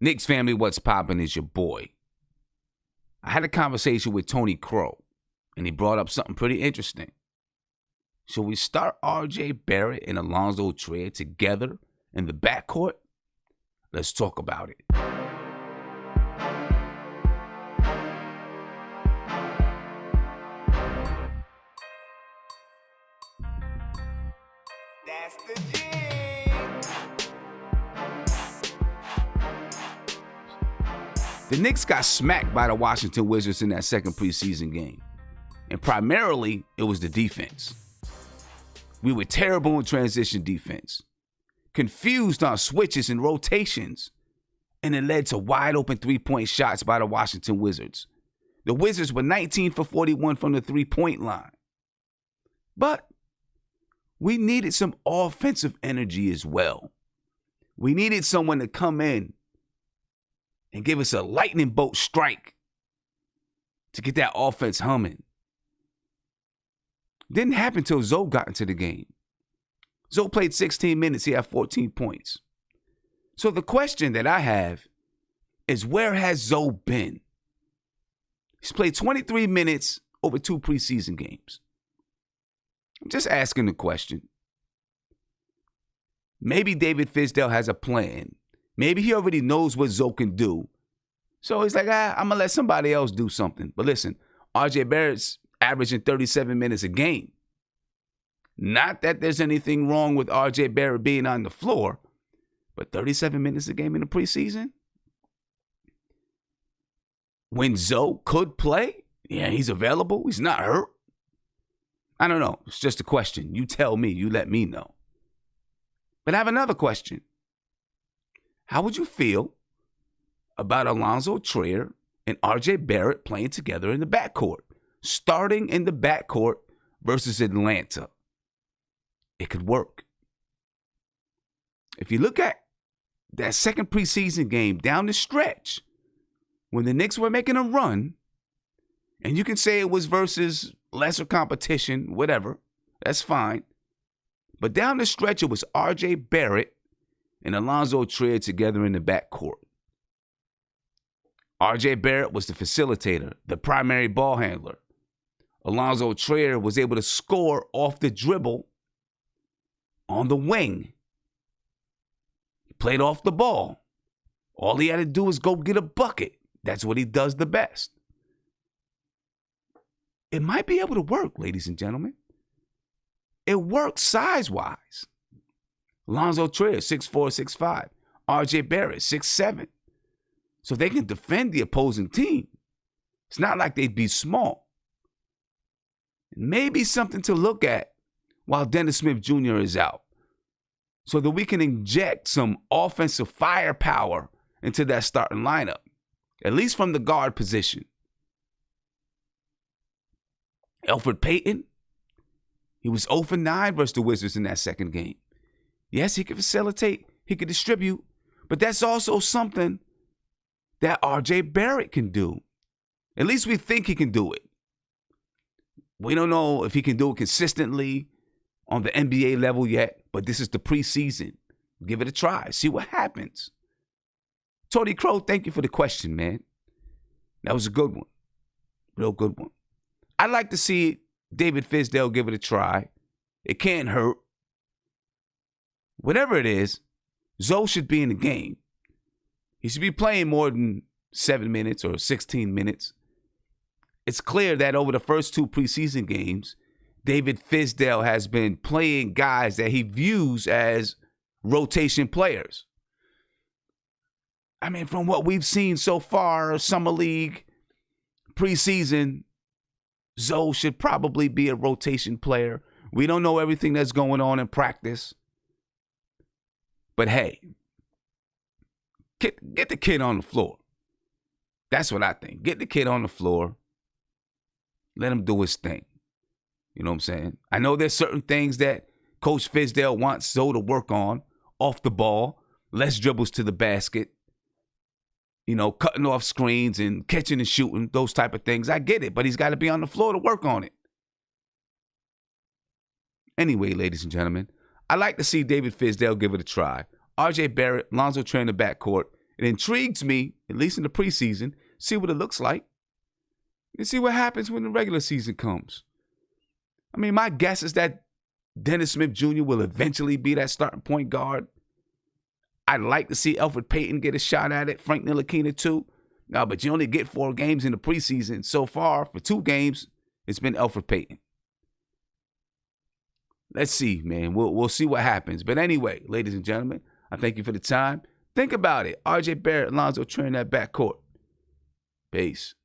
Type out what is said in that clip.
Knicks family, what's poppin' is your boy. I had a conversation with Tony Crow, and he brought up something pretty interesting. Should we start RJ Barrett and Allonzo together in the backcourt? Let's talk about it. That's the G. The Knicks got smacked by the Washington Wizards in that second preseason game. And primarily, it was the defense. We were terrible in transition defense, confused on switches and rotations, and it led to wide open three-point shots by the Washington Wizards. The Wizards were 19 for 41 from the three-point line. But we needed some offensive energy as well. We needed someone to come in and give us a lightning bolt strike to get that offense humming. Didn't happen until Zoe got into the game. Zoe played 16 minutes. He had 14 points. So the question that I have is, where has Zoe been? He's played 23 minutes over 2 preseason games. I'm just asking the question. Maybe David Fizdale has a plan. Maybe he already knows what Zoe can do. So he's like, I'm going to let somebody else do something. But listen, RJ Barrett's averaging 37 minutes a game. Not that there's anything wrong with RJ Barrett being on the floor, but 37 minutes a game in the preseason? When Zoe could play, yeah, he's available. He's not hurt. I don't know. It's just a question. You tell me. You let me know. But I have another question. How would you feel about Allonzo and RJ Barrett playing together in the backcourt? Starting in the backcourt versus Atlanta. It could work. If you look at that second preseason game down the stretch, when the Knicks were making a run, and you can say it was versus lesser competition, whatever, that's fine. But down the stretch, it was RJ Barrett and Allonzo together in the backcourt. RJ Barrett was the facilitator, the primary ball handler. Allonzo was able to score off the dribble on the wing. He played off the ball. All he had to do was go get a bucket. That's what he does the best. It might be able to work, ladies and gentlemen. It works size-wise. Allonzo 6'4", 6'5". RJ Barrett, 6'7". So they can defend the opposing team. It's not like they'd be small. Maybe something to look at while Dennis Smith Jr. is out, so that we can inject some offensive firepower into that starting lineup, at least from the guard position. Elfrid Payton, he was 0 for 9 versus the Wizards in that second game. Yes, he could facilitate, he could distribute, but that's also something that RJ Barrett can do. At least we think he can do it. We don't know if he can do it consistently on the NBA level yet, but this is the preseason. Give it a try. See what happens. Tony Crow, thank you for the question, man. That was a good one. Real good one. I'd like to see David Fizdale give it a try. It can't hurt. Whatever it is, Zoe should be in the game. He should be playing more than 7 minutes or 16 minutes. It's clear that over the first 2 preseason games, David Fizdale has been playing guys that he views as rotation players. I mean, from what we've seen so far, Summer League, preseason, Zoe should probably be a rotation player. We don't know everything that's going on in practice. But hey, get the kid on the floor. That's what I think. Get the kid on the floor. Let him do his thing. You know what I'm saying? I know there's certain things that Coach Fizdale wants Zoe to work on off the ball, less dribbles to the basket, you know, cutting off screens and catching and shooting, those type of things. I get it, but he's got to be on the floor to work on it. Anyway, ladies and gentlemen, I'd like to see David Fizdale give it a try. RJ Barrett, Allonzo in the backcourt, It intrigues me, at least in the preseason, see what it looks like and see what happens when the regular season comes. I mean, my guess is that Dennis Smith Jr. will eventually be that starting point guard. I'd like to see Elfrid Payton get a shot at it, Frank Ntilikina too. No, but you only get 4 games in the preseason. So far, for 2 games, it's been Elfrid Payton. Let's see, man. We'll see what happens. But anyway, ladies and gentlemen, I thank you for the time. Think about it. RJ Barrett, Allonzo training that backcourt. Peace.